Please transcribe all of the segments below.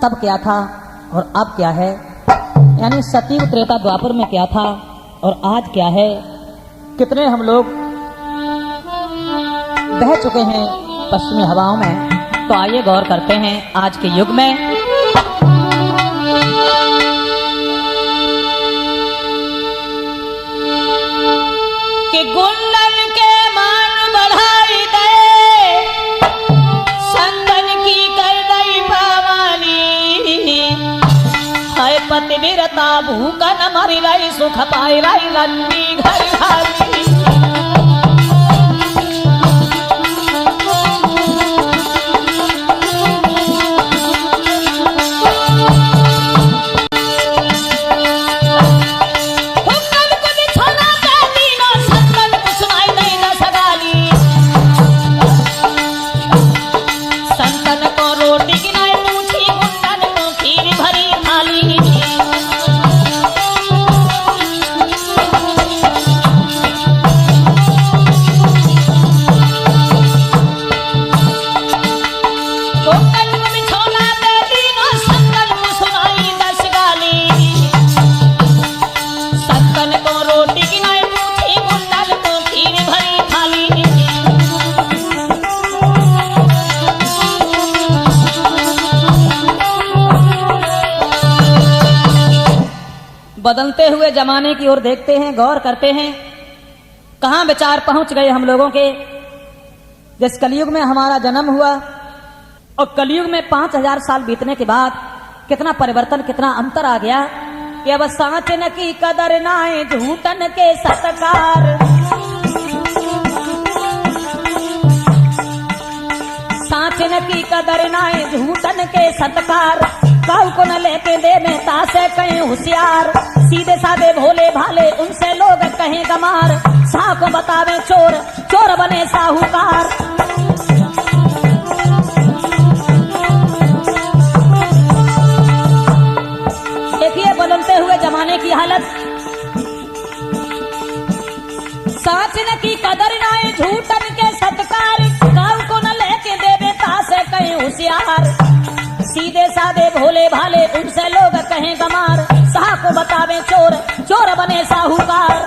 तब क्या था और अब क्या है, यानी सतयुग त्रेता द्वापर में क्या था और आज क्या है। कितने हम लोग बह चुके हैं पश्चिमी हवाओं में। तो आइए गौर करते हैं आज के युग में। कि गुंडन के मान बढ़ाई दे, संतन की कर दई पावानी। है पतिव्रता भूखन मरी रही, सुख पाई रही रंडी घर खाली। बदलते हुए जमाने की ओर देखते हैं, गौर करते हैं, कहां विचार पहुंच गए हम लोगों के। जिस कलयुग में हमारा जन्म हुआ और कलयुग में 5000 साल बीतने के बाद कितना परिवर्तन, कितना अंतर आ गया कि अब साचन की कदर नाए झूठन के सत्कार। साचन की कदर नाए झूठन के सत्कार। काऊ को न लेके दे में तासे कहीं होशियार। सीधे साधे भोले भाले उनसे लोग कहें गमार। साह को बतावे चोर, चोर बने साहूकार। देखिए बदलते हुए जमाने की हालत। साचन की कदर नाए झूठन के सत्कार। काऊ को न लेके दे में तासे कहीं होशियार। सीधे साधे भोले भाले उनसे लोग कहें गमार। साह को बतावे चोर, चोर बने साहूकार।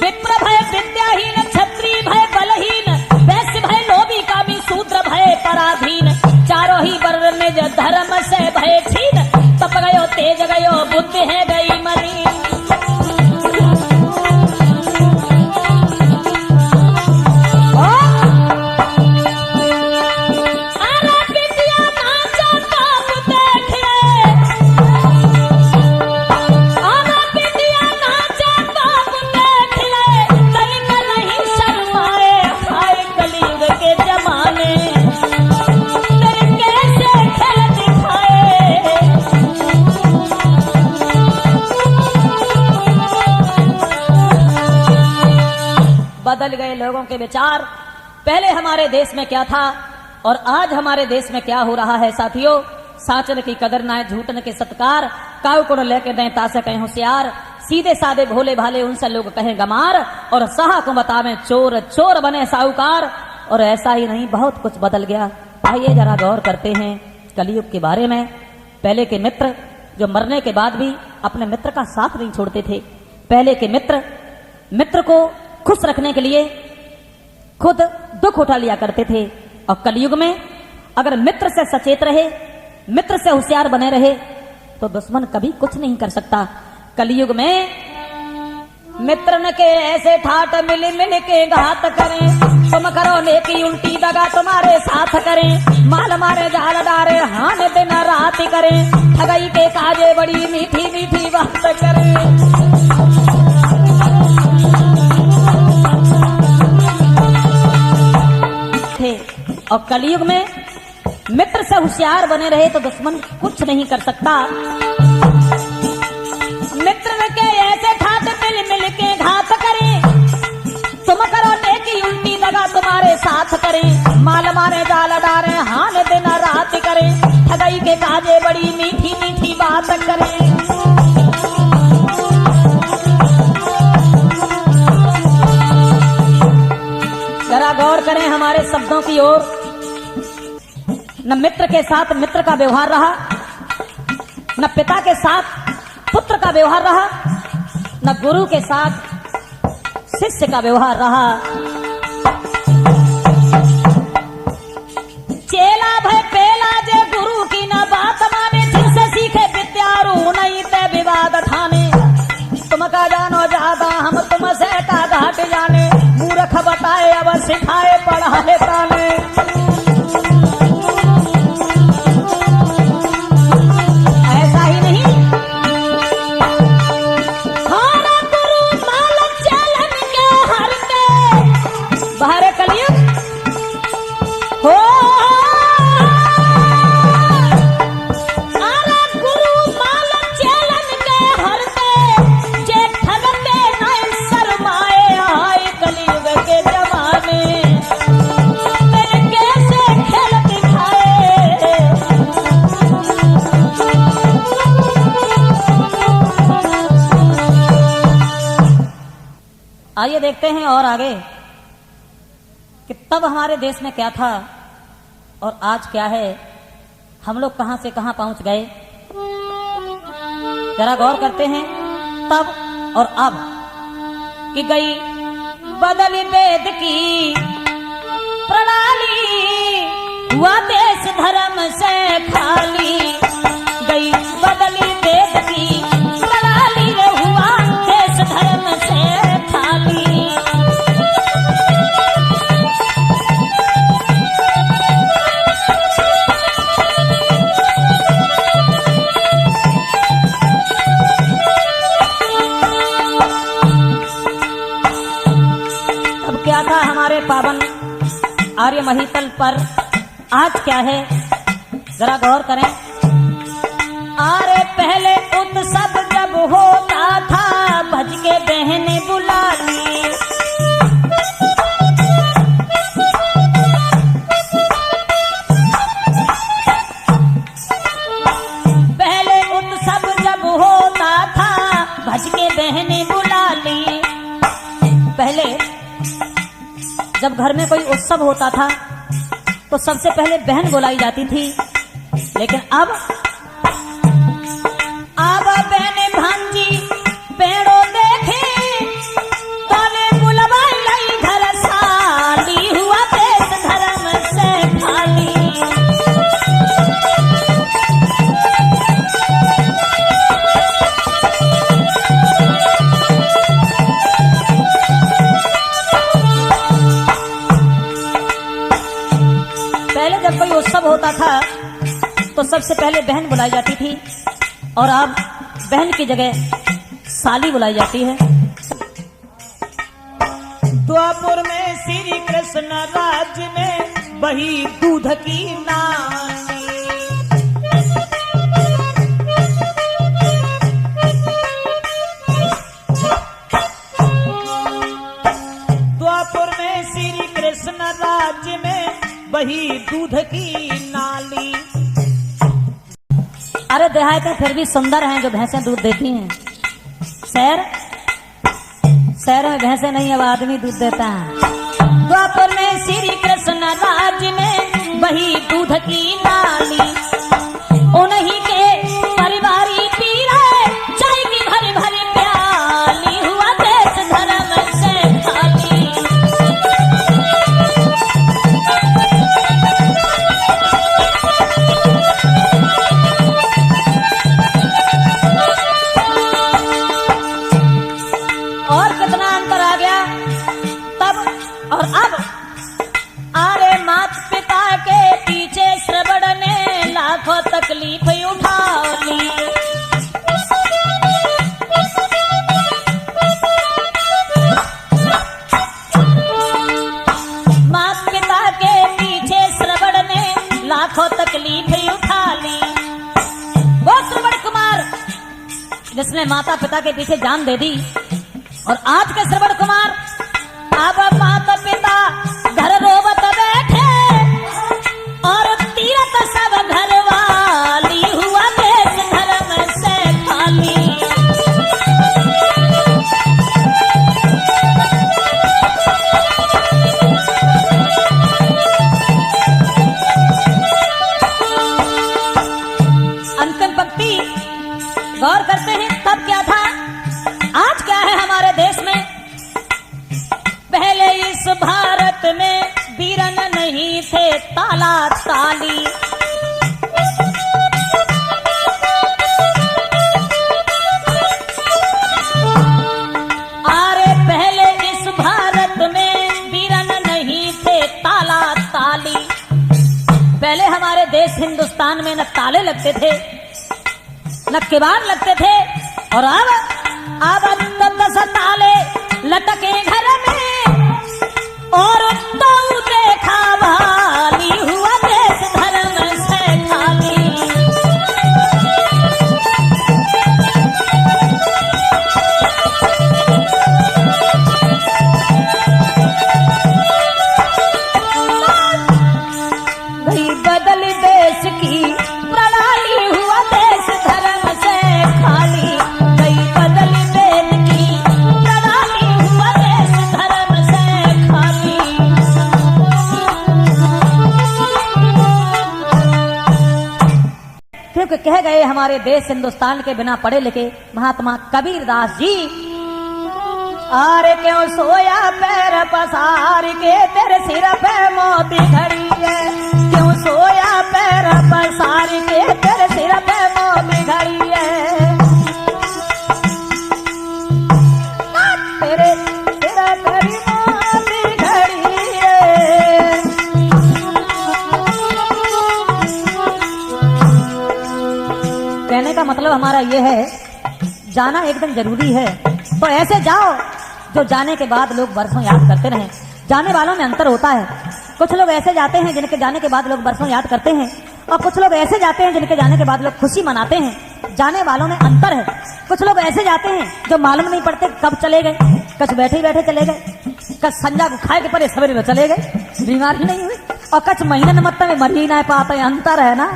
विप्र भय विद्याहीन, क्षत्रिय भय बलहीन, वैश्य भय लोभी कामी, शूद्र भय पराधीन। चारों ही वर्ण निज धर्म से भय छीन। तप गयो तेज गयो बुद्धि है गई मरी। बदल गए लोगों के विचार। पहले हमारे देश में क्या था और आज हमारे देश में क्या हो रहा है साथियों। साचन की कदर नाए झूठन के सत्कार। काऊ को लेके दें तासे कहें होशियार। सीधे साधे भोले भाले उनसे लोग कहें गमार। और साह को बतावे चोर, चोर बने साहूकार। और ऐसा ही नहीं, बहुत कुछ बदल गया। आइए जरा गौर करते हैं कलयुग के बारे में। पहले के मित्र जो मरने के बाद भी अपने मित्र का साथ नहीं छोड़ते थे। पहले के मित्र को खुश रखने के लिए खुद दुख उठा लिया करते थे। और कलयुग में अगर मित्र से सचेत रहे, मित्र से होशियार बने रहे तो दुश्मन कभी कुछ नहीं कर सकता। कलयुग में मित्र के ऐसे ठाट मिल मिल के घात करें। तुम करो नेकी उल्टी दगा तुम्हारे साथ करें। माल मारे जाल डारे हान दिन रात करें। ठगई के काजे बड़ी मीठी मीठी बात करें। और कलयुग में मित्र से होशियार बने रहे तो दुश्मन कुछ नहीं कर सकता। मित्र के ऐसे ठाट मिल मिल के घात करें। तुम करो नेकी उल्टी दगा तुम्हारे साथ करें। माल मारे जाल डारे हान दिन रात करें। ठगई के काजे बड़ी मीठी मीठी बात करें। करें हमारे शब्दों की ओर। न मित्र के साथ मित्र का व्यवहार रहा, न पिता के साथ पुत्र का व्यवहार रहा, न गुरु के साथ शिष्य का व्यवहार रहा। चेला भय पेला जे गुरु की न बात माने, जिनसे सीखे विद्या रू नहीं ते विवाद ठाने। तुम का जानो ज्यादा हम तुमसे का घाट जाने, मूर्ख बताए अब सिखाए पढ़ाए ताने। ऐसा ही नहीं, हमारा गुरु माल चलन के हरते बाहर कलियुग हो। हमारा गुरु माल चलन के हरते, जे ठगते नहीं शर्माए आए कलियुग के जमाने। तेरे कैसे खेल दिखाए, आइए देखते हैं और आगे कि तब हमारे देश में क्या था और आज क्या है, हम लोग कहां से कहां पहुंच गए। जरा गौर करते हैं तब और अब कि गई बदली वेद की प्रणाली, हुआ देश धर्म से खाली। गई बदली वेद की प्रणाली, हुआ देश धर्म से खाली। अब क्या था हमारे पावन आर्य महितल पर, आज क्या है जरा गौर करें। अरे पहले उत्सव जब होता था, भज के बहने बुला ली। पहले उत्सव जब होता था, भज के बहने बुला ली। पहले जब घर में कोई उत्सव होता था तो सबसे पहले बहन बुलाई जाती थी, लेकिन अब बहने भांजी पेड़ों देखे, तोले बुलवाई लाई घर साली। हुआ देश धर्म से खाली। पहले जब कोई उत्सव होता था तो सबसे पहले बहन बुलाई जाती थी, और अब बहन की जगह साली बुलाई जाती है। द्वापुर में श्री कृष्ण राज्य में बही दूध की नानी। द्वापुर में श्री कृष्ण राज्य में बही दूध की नाली। अरे देहात में फिर भी सुंदर हैं जो भैंसें दूध देती हैं। शहर में भैंसें नहीं, अब आदमी दूध देता है। द्वापर में श्री कृष्ण राज्य में बही दूध की नाली। उन्हीं के परिवारी पी रहे चाय की भरी भरी प्याली। हुआ देश धर्म से खाली। और कितना अंतर आ गया तब और अब। अरे मात पिता के पीछे श्रवण ने लाखों तकलीफ उठा ली। मात पिता के पीछे श्रवण ने लाखों तकलीफ उठा ली। वो श्रवण कुमार जिसने माता पिता के पीछे जान दे दी, और आज के श्रवण कुमार अब माता पिता घर रोवत बैठे और तीरथ सब घर वाली। हुआ देश धर्म से खाली। थे ताला ताली। अरे पहले इस भारत में वीरन नहीं थे ताला ताली। पहले हमारे देश हिंदुस्तान में न ताले लगते थे न किवाड़ लगते थे, और अब 10 ताले लटके घर में, और तो देखा भाली हुआ देश धर्म से खाली। भाई बदल देश की प्रणाली हुआ देश धर्म से खाली। भाई बदल देश की प्रणाली हुआ देश धर्म से खाली। क्योंकि कह गए हमारे देश हिंदुस्तान के बिना पढ़े लिखे महात्मा कबीरदास जी, अरे क्यों सोया पैर पसार के तेरे सिर पे मोती घड़ी है। क्यों सोया पैर पसार के तेरे सिर पे मोती घड़ी है। तेरे सिर पे मोती घड़ी है। कहने का मतलब हमारा ये है, जाना एकदम जरूरी है तो ऐसे जाओ जो जाने के बाद लोग बरसों याद करते रहें। जाने वालों में अंतर होता है। कुछ लोग ऐसे जाते हैं जिनके जाने के बाद लोग बरसों याद करते हैं, और कुछ लोग ऐसे जाते हैं जिनके जाने के बाद लोग खुशी मनाते हैं। जाने वालों में अंतर है। कुछ लोग ऐसे जाते हैं जो मालूम नहीं पड़ते कब चले गए, कच बैठे ही बैठे चले गए, कच संजा को खाए के परे सवेरे चले गए, बीमार ही नहीं हुए, और कच महीने मतलब में मर ही नहीं पाते। अंतर है ना।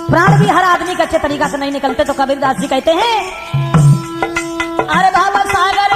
प्राण भी हर आदमी के अच्छे तरीका से नहीं निकलते। तो कबीरदास जी कहते हैं, अरे बाबा सागर